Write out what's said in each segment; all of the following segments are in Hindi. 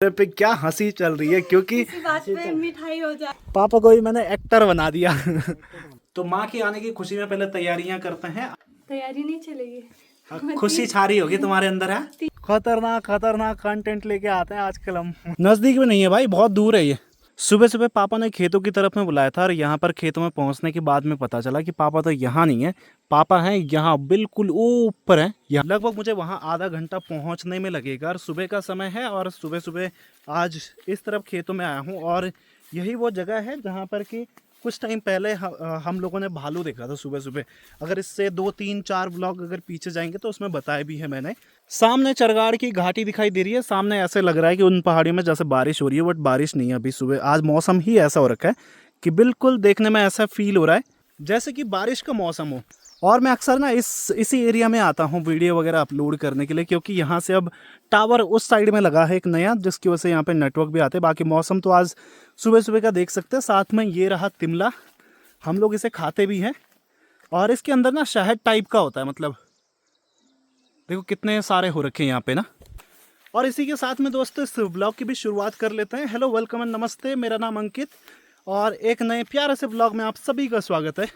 पे क्या हंसी चल रही है क्योंकि इसी बात पे मिठाई हो जाए। पापा को भी मैंने एक्टर बना दिया। तो माँ के आने की खुशी में पहले तैयारियां करते हैं। तैयारी नहीं चलेगी। खुशी छा रही होगी तुम्हारे अंदर है। खतरनाक खतरनाक कंटेंट लेके आते हैं आजकल हम। नजदीक में नहीं है भाई, बहुत दूर है ये। सुबह सुबह पापा ने खेतों की तरफ में बुलाया था और यहाँ पर खेतों में पहुँचने के बाद में पता चला कि पापा तो यहाँ नहीं है, पापा हैं यहाँ बिल्कुल ऊपर है। यहाँ लगभग मुझे वहाँ आधा घंटा पहुँचने में लगेगा और सुबह का समय है और सुबह सुबह आज इस तरफ खेतों में आया हूँ और यही वो जगह है जहाँ पर कि कुछ टाइम पहले हम लोगों ने भालू देखा था सुबह सुबह। अगर इससे 2-3-4 ब्लॉग अगर पीछे जाएंगे तो उसमें बताया भी है मैंने। सामने चरगाड़ की घाटी दिखाई दे रही है, सामने ऐसे लग रहा है कि उन पहाड़ियों में जैसे बारिश हो रही है, बट बारिश नहीं है अभी। सुबह आज मौसम ही ऐसा हो रखा है कि बिल्कुल देखने में ऐसा फील हो रहा है जैसे कि बारिश का मौसम हो। और मैं अक्सर ना इसी एरिया में आता हूँ वीडियो वगैरह अपलोड करने के लिए, क्योंकि यहाँ से अब टावर उस साइड में लगा है एक नया, जिसकी वजह से यहाँ पे नेटवर्क भी आते हैं। बाकी मौसम तो आज सुबह सुबह का देख सकते हैं। साथ में ये रहा तिमला, हम लोग इसे खाते भी हैं और इसके अंदर ना शहद टाइप का होता है, मतलब देखो कितने सारे हो रखे हैं यहाँ पे ना। और इसी के साथ में दोस्तों इस ब्लॉग की भी शुरुआत कर लेते हैं। हेलो, वेलकम एंड नमस्ते, मेरा नाम अंकित और एक नए प्यारे से ब्लॉग में आप सभी का स्वागत है।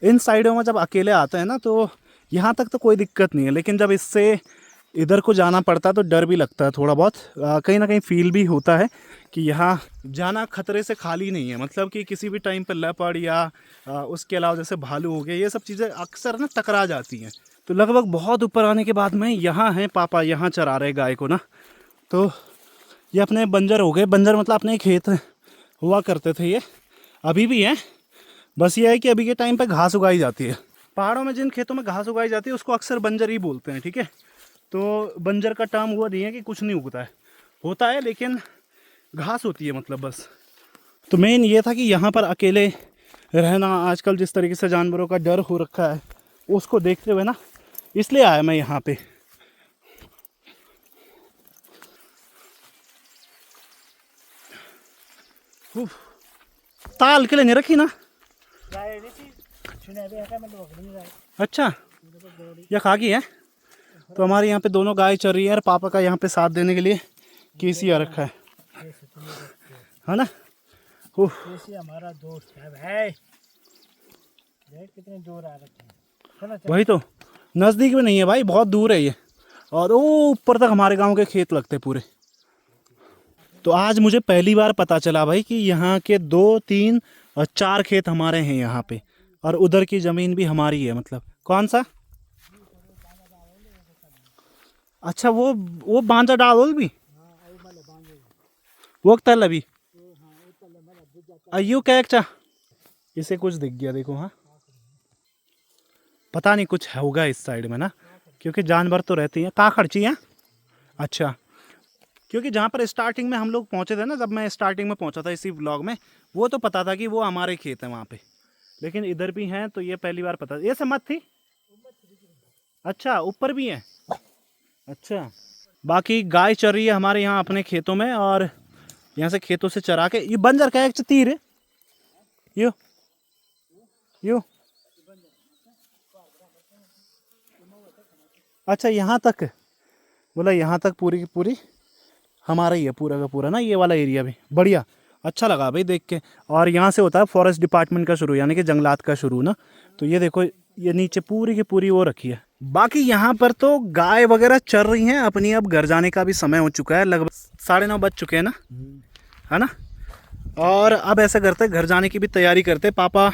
इन साइडों में जब अकेले आते हैं ना तो यहाँ तक तो कोई दिक्कत नहीं है, लेकिन जब इससे इधर को जाना पड़ता है तो डर भी लगता है थोड़ा बहुत। कहीं ना कहीं फील भी होता है कि यहाँ जाना खतरे से खाली नहीं है, मतलब कि किसी भी टाइम पर लेपर्ड या उसके अलावा जैसे भालू हो गए, ये सब चीज़ें अक्सर ना टकरा जाती हैं। तो लगभग बहुत ऊपर आने के बाद में यहाँ हैं पापा, यहाँ चरा रहे गाय को ना। तो ये अपने बंजर हो गए, बंजर मतलब अपने खेत हुआ करते थे, ये अभी भी हैं। बस ये है कि अभी के टाइम पे घास उगाई जाती है पहाड़ों में। जिन खेतों में घास उगाई जाती है उसको अक्सर बंजर ही बोलते हैं, ठीक है। तो बंजर का टर्म हुआ नहीं है कि कुछ नहीं उगता है, होता है लेकिन घास होती है मतलब, बस। तो मेन ये था कि यहाँ पर अकेले रहना, आजकल जिस तरीके से जानवरों का डर हो रखा है उसको देखते हुए ना, इसलिए आया मैं यहाँ पे। ताल के लिए नहीं रखी ना। अच्छा, यह खागी है। तो हमारे यहाँ पे दोनों गाय चल रही है और पापा का यहाँ पे साथ देने के लिए केसी आ रखा है ना। केसी हमारा दोस्त है भाई, देख कितने दूर आ रखे हैं। वही तो, नज़दीक में नहीं है भाई, बहुत दूर है ये। और वो ऊपर तक हमारे गांव के खेत लगते पूरे। तो आज मुझे पहली बार पता चला भाई कि यहाँ के 2-3 और 4 खेत हमारे हैं यहाँ पे, और उधर की ज़मीन भी हमारी है। मतलब कौन सा? अच्छा, वो बांजा डाल भी, वो तल अभी अयो क्या चा इसे कुछ दिख गया देखो। हाँ, पता नहीं कुछ होगा इस साइड में ना, क्योंकि जानवर तो रहते हैं। कहाँ खर्ची है? अच्छा, क्योंकि जहाँ पर स्टार्टिंग में हम लोग पहुँचे थे ना, जब मैं स्टार्टिंग में पहुँचा था इसी व्लॉग में, वो तो पता था कि वो हमारे खेत हैं वहाँ पे, लेकिन इधर भी हैं तो ये पहली बार पता। ये समझ थी? अच्छा, ऊपर भी है। अच्छा, बाकी गाय चर रही है हमारे यहाँ अपने खेतों में, और यहाँ से खेतों से चरा के ये बंजर का एक तीर है यो। अच्छा, यहाँ तक बोला, यहाँ तक पूरी की पूरी हमारा ही है, पूरा का पूरा ना, ये वाला एरिया भी बढ़िया। अच्छा लगा भाई देख के। और यहाँ से होता है फॉरेस्ट डिपार्टमेंट का शुरू, यानी कि जंगलात का शुरू ना। तो ये देखो, ये नीचे पूरी की पूरी वो रखी है। बाकी यहाँ पर तो गाय वगैरह चर रही हैं अपनी। अब घर जाने का भी समय हो चुका है, लगभग 9:30 बज चुके हैं ना, है ना। और अब ऐसा करते घर जाने की भी तैयारी करते। पापा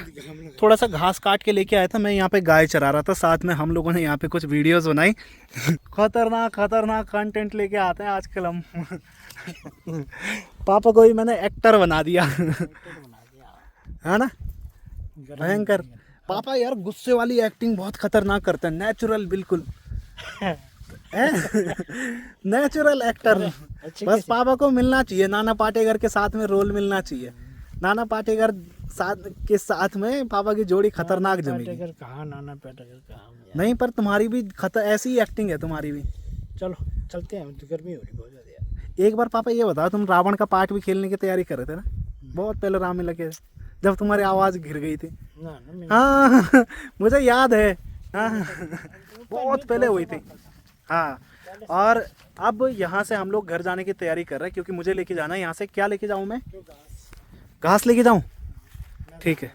थोड़ा सा घास काट के लेके आया था, मैं यहाँ पे गाय चरा रहा था, साथ में हम लोगों ने यहाँ पे कुछ वीडियोस बनाई। खतरनाक खतरनाक कंटेंट लेके आते हैं आजकल हम। पापा को भी मैंने एक्टर बना दिया, है ना। भयंकर पापा यार, गुस्से वाली एक्टिंग बहुत खतरनाक करते हैं, नेचुरल बिल्कुल। Natural actor. बस पापा को मिलना चाहिए, नाना पाटेकर के साथ में रोल मिलना चाहिए। नाना पाटेकर के साथ में पापा की जोड़ी खतरनाक जमेगी। कहाँ नाना पाटेकर कहाँ? नहीं, पर तुम्हारी भी ऐसी ही एक्टिंग है तुम्हारी भी। चलो चलते हैं, तो गर्मी हो रही बहुत ज़्यादा। एक बार पापा ये बताओ, तुम रावण का पार्ट भी खेलने की तैयारी कर रहे थे ना बहुत पहले रामलीला के, जब तुम्हारी आवाज़ घिर गई थी। हाँ, मुझे याद है। हाँ, बहुत पहले हुई थी। हाँ, और अब यहाँ से हम लोग घर जाने की तैयारी कर रहे हैं क्योंकि मुझे लेके जाना है यहाँ से। क्या लेके जाऊँ मैं? घास लेके जाऊँ? ठीक है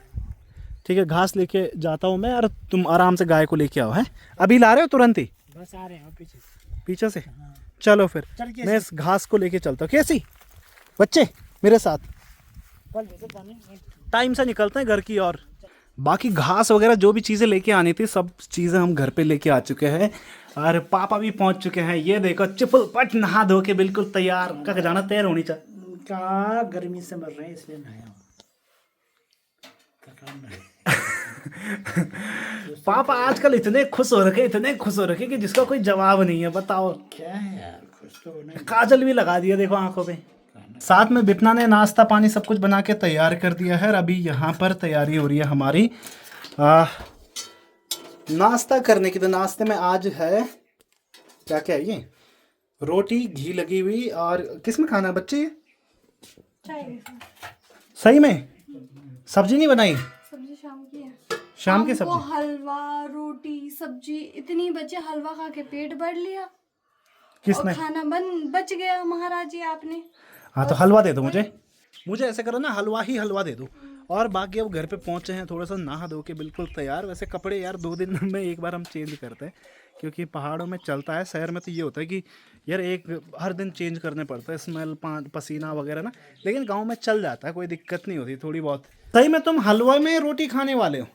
ठीक है, घास लेके जाता हूँ मैं और तुम आराम से गाय को लेके आओ। है अभी ला रहे हो तुरंत ही? बस आ रहे हैं पीछे पीछे से? चलो फिर मैं इस घास को लेके चलता हूँ। कैसी बच्चे मेरे साथ टाइम से निकलते हैं घर की। और बाकी घास वगैरह जो भी चीज़ें लेके आनी थी सब चीज़ें हम घर पे लेके आ चुके हैं और पापा भी पहुंच चुके हैं। ये देखो चिपल पट नहा धो के बिल्कुल तैयार का जाना तैयार होनी चाहिए। क्या गर्मी से मर रहे हैं इसलिए नहाया पापा आजकल इतने खुश हो रखे कि जिसका कोई जवाब नहीं है। बताओ क्या है यार, खुश तो होना ही। काजल भी लगा दिया देखो आंखों पे। साथ में विपना ने नाश्ता पानी सब कुछ बना के तैयार कर दिया है और अभी यहाँ पर तैयारी हो रही है हमारी नाश्ता करने की। तो नाश्ते में आज है क्या क्या है ये? रोटी घी लगी हुई। और किस में खाना है बच्चे? चाय सही में सब्जी नहीं बनाई? सब्जी शाम की है। शाम की हमको सब्जी? हलवा रोटी सब्जी इतनी बचे, हलवा खा के पेट भर लिया किसने? और खाना बच गया महाराज जी आपने। हाँ तो हलवा दे दो मुझे ऐसे करो ना, हलवा ही हलवा दे दो। और बाकी अब घर पे पहुंचे हैं, थोड़ा सा नहा धो के बिल्कुल तैयार। वैसे कपड़े यार 2 दिन में एक बार हम चेंज करते हैं क्योंकि पहाड़ों में चलता है। शहर में तो ये होता है कि यार हर दिन चेंज करने पड़ता है, स्मेल पसीना वगैरह ना। लेकिन गांव में चल जाता है, कोई दिक्कत नहीं होती थोड़ी बहुत। सही में तुम हलवा में रोटी खाने वाले हो?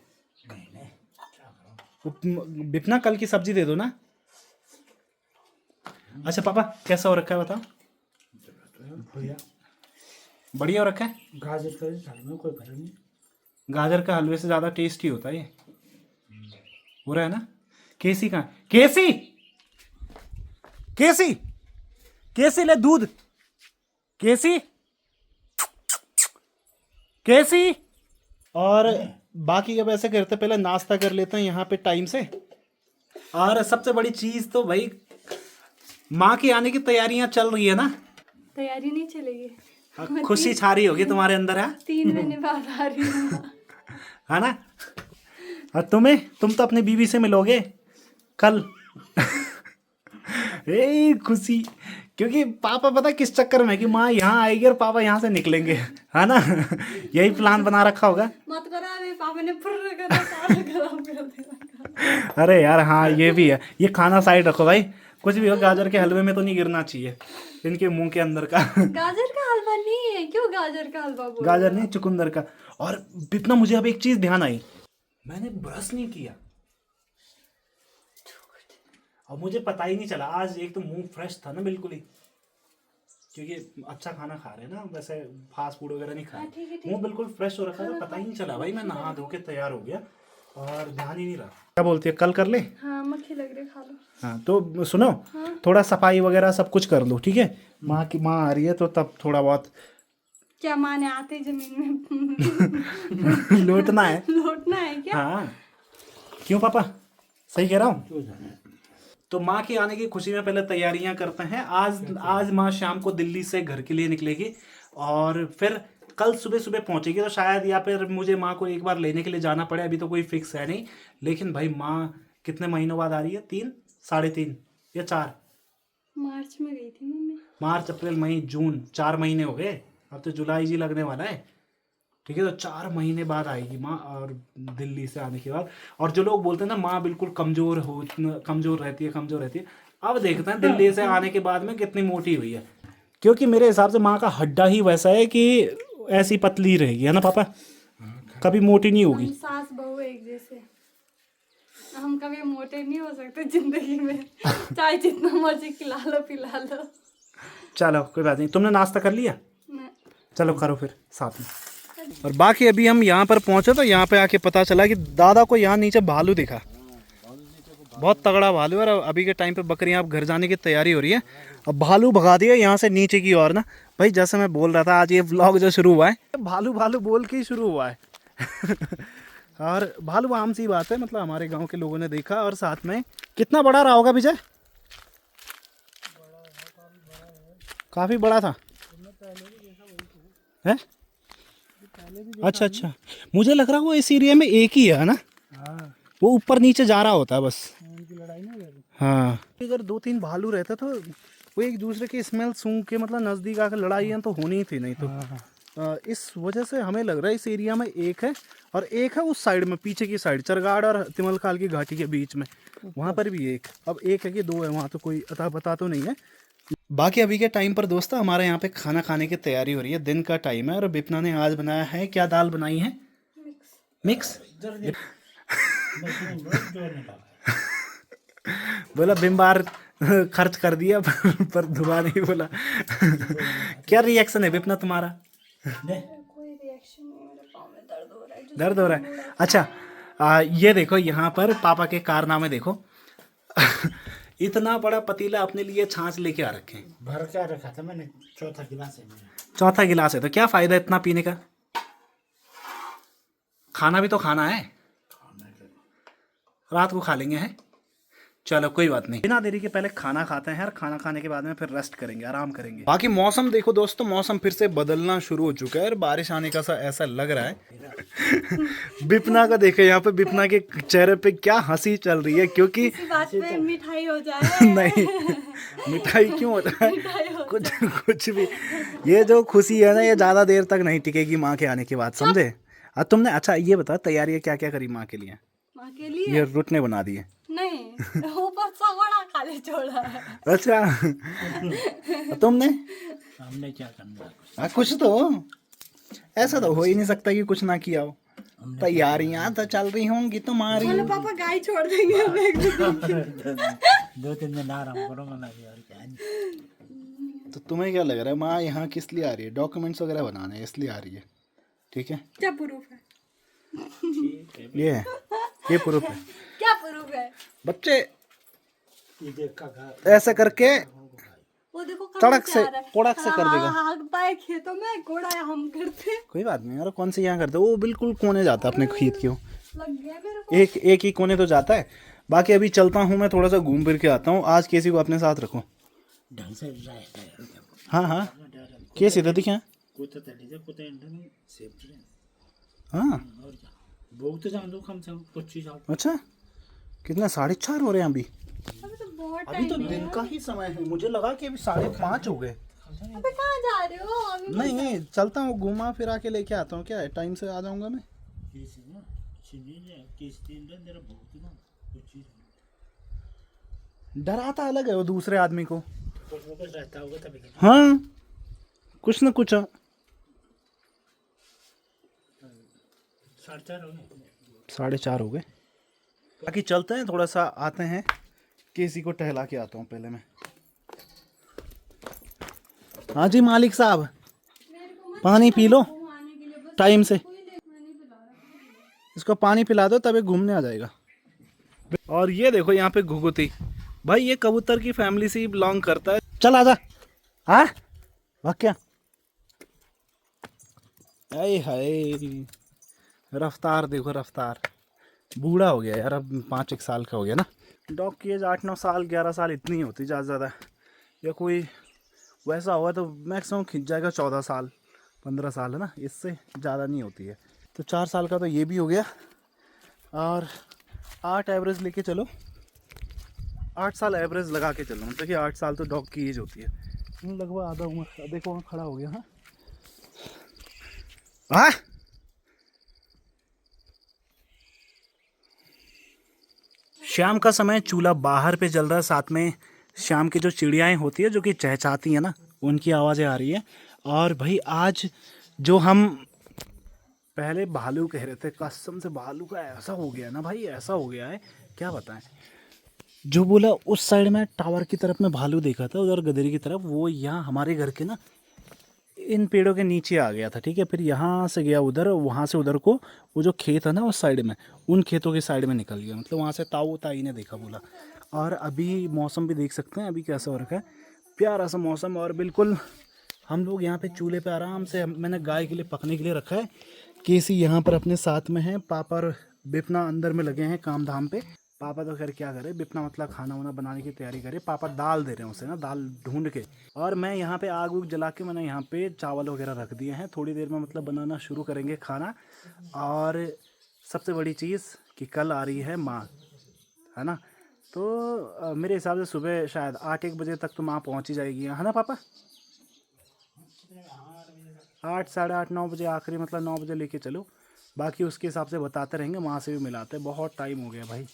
बिपना कल की सब्जी दे दो ना। अच्छा पापा कैसा हो रखा है बताओ? बढ़िया हो रखा है। गाजर का हलवे में कोई फर्क नहीं। गाजर का हलवे से ज़्यादा टेस्टी होता है ये। हो रहा है ना? केसी कहाँ? केसी केसी केसी ले दूध। केसी केसी। और बाकी अब ऐसे करते पहले नाश्ता कर लेते हैं यहाँ पे टाइम से। और सबसे बड़ी चीज़ तो भाई माँ की आने की तैयारियां चल रही है ना। तैयारी नहीं चलेगी, खुशी छा रही होगी तुम्हारे अंदर है? 3 महीने बाद आ रही हूँ। है ना? और तुम तो अपनी बीवी से मिलोगे कल। ए खुशी, क्योंकि पापा पता किस चक्कर में कि माँ यहाँ आएगी और पापा यहाँ से निकलेंगे, है ना? यही प्लान बना रखा होगा। मत करा अभी, पापा ने फुर्र करा, सारा खराब कर दिया। अरे यार हाँ ये भी है। ये खाना साइड रखो भाई, कुछ भी हो गाजर के हलवे में तो नहीं गिरना चाहिए इनके मुंह के अंदर का। गाजर का हलवा नहीं है, क्यों गाजर का हलवा बोल? गाजर नहीं, चुकंदर का। और बिपना मुझे अब एक चीज ध्यान आई, मैंने ब्रश नहीं किया और मुझे पता ही नहीं चला। आज एक तो मुंह फ्रेश था ना बिल्कुल ही, क्योंकि अच्छा खाना खा रहे हैं ना, वैसे फास्ट फूड वगैरह नहीं खा रहे। मुंह बिल्कुल फ्रेश हो रखा था, पता ही नहीं चला भाई। मैं नहा धो के तैयार हो गया और ध्यान ही नहीं रहा। क्या बोलती है कल कर ले? हाँ मक्खी लग रही, खा लो। हाँ तो सुनो, थोड़ा सफाई वगैरह सब कुछ कर लो ठीक है। माँ आ रही है तो तब थोड़ा बहुत क्या माने आते जमीन में लौटना है। लौटना है क्या? हाँ क्यों पापा, सही कह रहा हूँ? तो माँ के आने की खुशी में पहले तैयारियां करते हैं। आज माँ शाम को दिल्ली से घर के लिए निकलेगी और फिर कल सुबह सुबह पहुंचेगी। तो शायद या फिर मुझे माँ को एक बार लेने के लिए जाना पड़े, अभी तो कोई फिक्स है नहीं। लेकिन भाई माँ कितने महीनों बाद आ रही है? 3, 3.5 या 4? मार्च में गई थी मम्मी। मार्च अप्रैल मई जून, 4 महीने हो गए। अब तो जुलाई जी लगने वाला है, ठीक है। तो 4 महीने बाद आएगी माँ, और दिल्ली से आने के बाद। और जो लोग बोलते हैं ना माँ बिल्कुल कमज़ोर रहती है, अब देखते हैं दिल्ली से आने के बाद में कितनी मोटी हुई है। क्योंकि मेरे हिसाब से माँ का हड्डा ही वैसा है कि ऐसी पतली रहेगी, है ना पापा? कभी मोटी नहीं होगी। हम सास बहू एक जैसे, हम कभी मोटे नहीं हो सकते जिंदगी में, चाहे जितना मर्जी खिला लो पिला लो। चलो कोई बात नहीं। तुमने नाश्ता कर लिया? मैं चलो करो फिर साथ में। और बाकी अभी हम यहाँ पर पहुँचे तो यहाँ पे आके पता चला कि दादा को यहाँ नीचे भालू दिखा, बहुत तगड़ा भालू है। और अभी के टाइम पे बकरियाँ अब घर जाने की तैयारी हो रही है। अब भालू भगा दिया यहाँ से नीचे की ओर ना। भाई जैसे मैं बोल रहा था, आज ये व्लॉग जो शुरू हुआ है भालू भालू बोल के ही शुरू हुआ है। और भालू आम सी बात है, मतलब हमारे गांव के लोगों ने देखा। और साथ में कितना बड़ा रहा होगा विजय? काफ़ी बड़ा था है? अच्छा, मुझे लग रहा है वो इस एरिया में एक ही है ना, वो ऊपर नीचे जा रहा होता है बस। उनकी लड़ाई नहीं हो रही। हाँ, अगर 2-3 भालू रहते तो वो एक दूसरे की स्मेल सूंघ के मतलब नज़दीक आकर लड़ाइयाँ तो होनी ही थी, नहीं तो इस वजह से हमें लग रहा है इस एरिया में एक है और एक है उस साइड में, पीछे की साइड चरगाड़ और तिमलखाल की घाटी के बीच में, वहाँ पर भी एक। अब एक है कि दो है, वहाँ तो कोई अता पता तो नहीं है। बाकी अभी के टाइम पर दोस्तों हमारे यहाँ पे खाना खाने की तैयारी हो रही है, दिन का टाइम है और विपना ने आज बनाया है, क्या दाल बनाई है? मिक्स। बोला बिम बार खर्च कर दिया पर दुआ नहीं बोला। क्या रिएक्शन है विपना तुम्हारा? कोई रिएक्शन नहीं, मेरे पाँव में दर्द हो रहा है। दर्द हो रहा है? अच्छा, ये देखो यहाँ पर पापा के कारनामे देखो। इतना बड़ा पतीला अपने लिए छाछ लेके आ रखे हैं। भर क्या रखा था मैंने, चौथा गिलास है मेरा। चौथा गिलास है तो क्या फायदा इतना पीने का? खाना भी तो खाना है, रात को खा लेंगे हैं। चलो कोई बात नहीं, बिना देरी के पहले खाना खाते हैं और खाना खाने के बाद में फिर रेस्ट करेंगे, आराम करेंगे। बाकी मौसम देखो दोस्तों, मौसम फिर से बदलना शुरू हो चुका है और बारिश आने का सा ऐसा लग रहा है। बिपना का देखे यहाँ पे, बिपना के चेहरे पे क्या हंसी चल रही है, क्योंकि इसी बात पे मिठाई हो जाए। नहीं, मिठाई क्यों होता है? कुछ कुछ भी, ये जो खुशी है ना ये ज्यादा देर तक नहीं टिकेगी माँ के आने के बाद, समझे? तुमने अच्छा ये बता तैयारी क्या क्या करी माँ के लिए? माँ के लिए ये रुटने बना दिए? नहीं, ऊपर सगोड़ा खाली छोड़ा है। अच्छा, तुमने? हमने क्या करना, कुछ तो, ऐसा तो हो ही नहीं सकता कि कुछ ना किया हो। तैयारियां तो चल रही होंगी तुम्हारी। चलो पापा गाय छोड़ देंगे हम एक दिन। 2-3 दिन आराम करूंगा मैं भी, और क्या है। तो तुम्हें क्या लग रहा है माँ यहाँ किस लिए आ रही है? डॉक्यूमेंट्स वगैरह बनाने इसलिए आ रही है, ठीक है? क्या प्रूफ है? ये है, ये प्रूफ है। क्या प्रूफ है? बच्चे ये देख का ऐसे करके वो देखो तड़क से कोड़क से कर देगा। भागता है खेतों में, घोड़ा हम करते हैं। कोई बात नहीं यार, कौन से यहाँ करते, वो बिल्कुल कोने जाता है अपने खेत की। लग गया मेरे को। एक ही कोने तो जाता है। बाकी अभी चलता हूँ मैं, थोड़ा सा घूम फिर के आता हूँ। आज किसी को अपने साथ रखो। ढंग से हाँ हाँ, कैसे था दिखा? कुत्ता तली कुत्ता इंटरनेट सेफ्टी है। हाँ और क्या, बहुत जान दो कम से कम 25 साल। अच्छा, कितना 4:30 हो रहे हैं अभी? अभी तो बहुत अभी टाइम तो है। दिन का ही समय है, मुझे लगा कि अभी 5:30 हो गए। अबे कहाँ जा रहे हो? अभी नहीं, चलता हूँ, घुमा फिरा के लेके आता हूँ। क्या है, टाइम से आ जाऊंगा मैं। किसी ना चीनी किस दिन तेरा बहुत ना कुछ चीज डराता अलग है वो दूसरे आदमी को। कुछ ना कुछ रहता होगा तभी। हाँ, कुछ ना कुछ। 4:30 हो गए। 4:30 हो गए। बाकी चलते हैं, थोड़ा सा आते हैं, किसी को टहला के आता हूँ पहले मैं। हाँ जी मालिक साहब, पानी पी लो टाइम से। इसको पानी पिला दो तभी घूमने आ जाएगा। और ये देखो यहाँ पे घुघुती, भाई ये कबूतर की फैमिली से ही बिलोंग करता है। चल आजा। हाँ वाह, क्या हाय हाय, रफ्तार देखो रफ्तार। बूढ़ा हो गया यार, अब 5-1 साल का हो गया ना। डॉग की एज 8-9 साल 11 साल इतनी ही होती ज़्यादा ज़्यादा। या कोई वैसा हुआ तो मैक्सिमम खिंच जाएगा 14 साल 15 साल, है ना, इससे ज़्यादा नहीं होती है। तो 4 साल का तो ये भी हो गया और 8 एवरेज लेके चलो, 8 साल एवरेज लगा के चलो। मतलब कि 8 साल तो डॉग की एज होती है, लगभग आधा उम्र। देखो वहाँ खड़ा हो गया। हाँ हाँ, शाम का समय, चूल्हा बाहर पे जल रहा है, साथ में शाम की जो चिड़ियाएँ होती है जो कि चहचहाती है ना, उनकी आवाज़ें आ रही है। और भाई आज जो हम पहले भालू कह रहे थे, कसम से भालू का ऐसा हो गया ना भाई, ऐसा हो गया है क्या बताएं। जो बोला उस साइड में टावर की तरफ में भालू देखा था, उधर गदरी की तरफ, वो यहाँ हमारे घर के ना इन पेड़ों के नीचे आ गया था, ठीक है। फिर यहाँ से गया उधर, वहाँ से उधर को वो जो खेत है ना उस साइड में, उन खेतों के साइड में निकल गया। मतलब वहाँ से ताई ने देखा, बोला। और अभी मौसम भी देख सकते हैं अभी कैसा हो रखा है, प्यारा सा मौसम। और बिल्कुल हम लोग यहाँ पे चूल्हे पे आराम से, मैंने गाय के लिए पकने के लिए रखा है। केसी यहाँ पर अपने साथ में है, पापा और बिपना अंदर में लगे हैं काम धाम पे। पापा तो खैर क्या करे, बिपना मतलब खाना वाना बनाने की तैयारी करे। पापा दाल दे रहे हैं उसे ना, दाल ढूंढ के। और मैं यहाँ पे आग उग जला के मैंने यहाँ पे चावल वगैरह रख दिए हैं। थोड़ी देर में मतलब बनाना शुरू करेंगे खाना। और सबसे बड़ी चीज़ कि कल आ रही है माँ, है ना। तो मेरे हिसाब से सुबह शायद 8-1 बजे तक तो माँ पहुँच ही जाएगी, है ना पापा? 8, साढ़े 8, 9 बजे आखिरी, मतलब 9 बजे लेके चलो। बाकी उसके हिसाब से बताते रहेंगे, माँ से भी मिलाते हैं, बहुत टाइम हो गया भाई।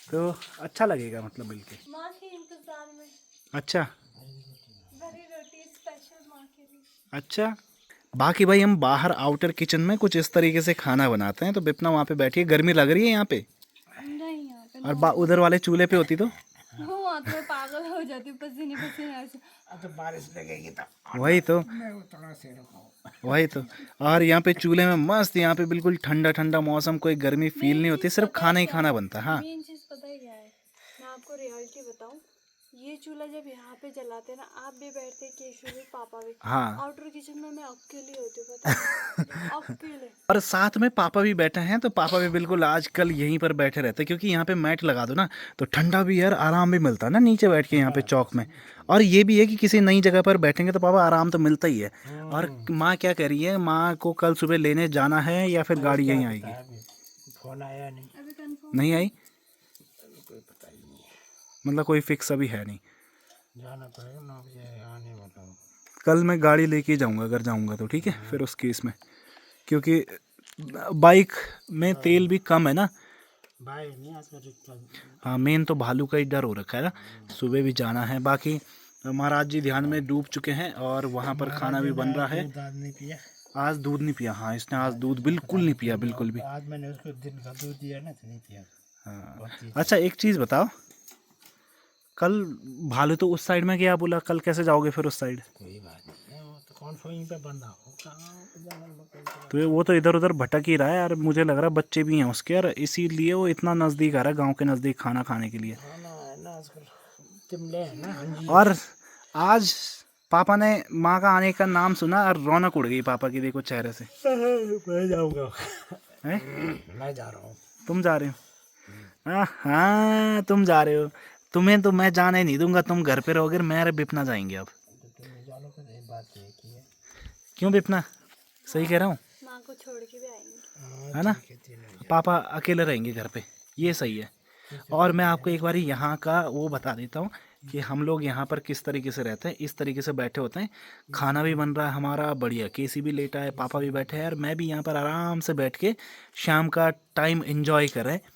तो अच्छा लगेगा मतलब मिलके। माँ के इंतजार में अच्छा भरी रोटी स्पेशल माँ के लिए। अच्छा। बाकी भाई हम बाहर आउटर किचन में कुछ इस तरीके से खाना बनाते हैं। तो बिपना वहाँ पे बैठी है, गर्मी लग रही है यहाँ पे, नहीं यहाँ पे और उधर वाले चूल्हे पे होती तो वहाँ तो मैं पागल हो जाती हूँ पसीने पसीने ऐसे। अब तो बारिश लगेगी तो वही तो मैं थोड़ा से रुकाऊँ। वही तो। और यहाँ पे चूल्हे में मस्त, यहाँ पे बिल्कुल ठंडा ठंडा मौसम, कोई गर्मी फील नहीं होती, सिर्फ खाना ही खाना बनता है। हाँ मेन चीज पता है क्या है, मैं आपको रियलिटी बताऊं, ये चूल्हा जब यहाँ पे जलाते हैं ना, आप भी बैठते, केशु भी, पापा भी, हाँ। आउटर किचन में मैं अकेली होती हूँ, पता है अकेले। और साथ में पापा भी बैठे हैं, तो पापा भी बिल्कुल आजकल यहीं पर बैठे रहते हैं, क्योंकि यहाँ पे मैट लगा दो ना तो ठंडा भी है और आराम भी मिलता है ना नीचे बैठ के यहाँ पे चौक में। और ये भी है कि किसी नई जगह पर बैठेंगे तो पापा आराम तो मिलता ही है। और माँ क्या कह रही है, माँ को कल सुबह लेने जाना है या फिर गाड़ी यहीं आएगी? फोन आया नहीं, अभी कंफर्म नहीं आई, कोई पता ही नहीं है। मतलब कोई फिक्स अभी है नहीं। जाना पड़ेगा 9 बजे आने वाला हूँ। कल मैं गाड़ी लेके ही जाऊँगा अगर जाऊँगा तो, ठीक है फिर उस केस में, क्योंकि बाइक में तेल भी कम है ना। भाई नहीं आजकल रिक्शा। हाँ मेन तो भालू का ही डर हो रखा है ना, सुबह भी जाना है। बाकी महाराज जी ध्यान में डूब चुके हैं और वहाँ पर खाना भी बन रहा है। दूध नहीं पिया आज दूध नहीं पिया, हाँ इसने आज दूध बिल्कुल नहीं पिया, बिल्कुल भी। आज मैंने उसको दिन का दूध दिया ना तो नहीं पिया। हाँ अच्छा एक चीज़ बताओ, कल भालू तो उस साइड में गया, बोला कल कैसे जाओगे फिर उस साइड? कोई बात नहीं है, वो तो कौन सा यहीं पे बंदा हो, कहाँ पे जंगल में कोई तो। तो वो तो इधर उधर भटक ही रहा है यार, मुझे लग रहा है बच्चे भी हैं उसके यार, इसीलिए वो इतना नज़दीक आ रहा है गाँव के नज़दीक खाना खाने के लिए। खाना है ना आजकल चिमले है ना। हाँ जी। और आज पापा ने माँ का आने का नाम सुना और रौनक उड़ गई पापा की, देखो चेहरे से। मैं जाऊँगा, हैं? मैं जा रहा हूँ। तुम जा रहे हो? हाँ तुम जा रहे हो, तुम्हें तो मैं जाने नहीं दूंगा, तुम घर पे रहोगे, मेरे बिपना जाएंगे अब। तो तुम जानो तो एक बात ये की है। क्यों बिपना, सही कह रहा हूँ, माँ को छोड़ के भी आएंगे। है ना? पापा अकेले रहेंगे घर पे, ये सही है। और मैं आपको एक बार यहाँ का वो बता देता हूँ कि हम लोग यहाँ पर किस तरीके से रहते हैं। इस तरीके से बैठे होते हैं, खाना भी बन रहा है हमारा बढ़िया, केसी भी लेटा है, पापा भी बैठे हैं और मैं भी यहाँ पर आराम से बैठ के शाम का टाइम एंजॉय कर रहे हैं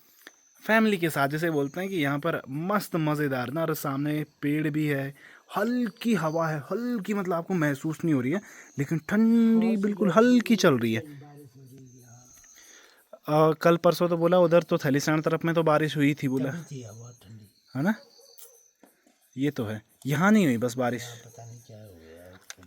फैमिली के साथ। जैसे बोलते हैं कि यहाँ पर मस्त मज़ेदार ना, और सामने पेड़ भी है, हल्की हवा है, हल्की मतलब आपको महसूस नहीं हो रही है, लेकिन ठंडी बिल्कुल हल्की चल रही है। कल परसों तो बोला उधर तो थलीसैंण तरफ में तो बारिश हुई थी बोला, थी बहुत ठंडी। है ना? ये तो है, यहाँ नहीं हुई बस बारिश। पता नहीं क्या हो गया,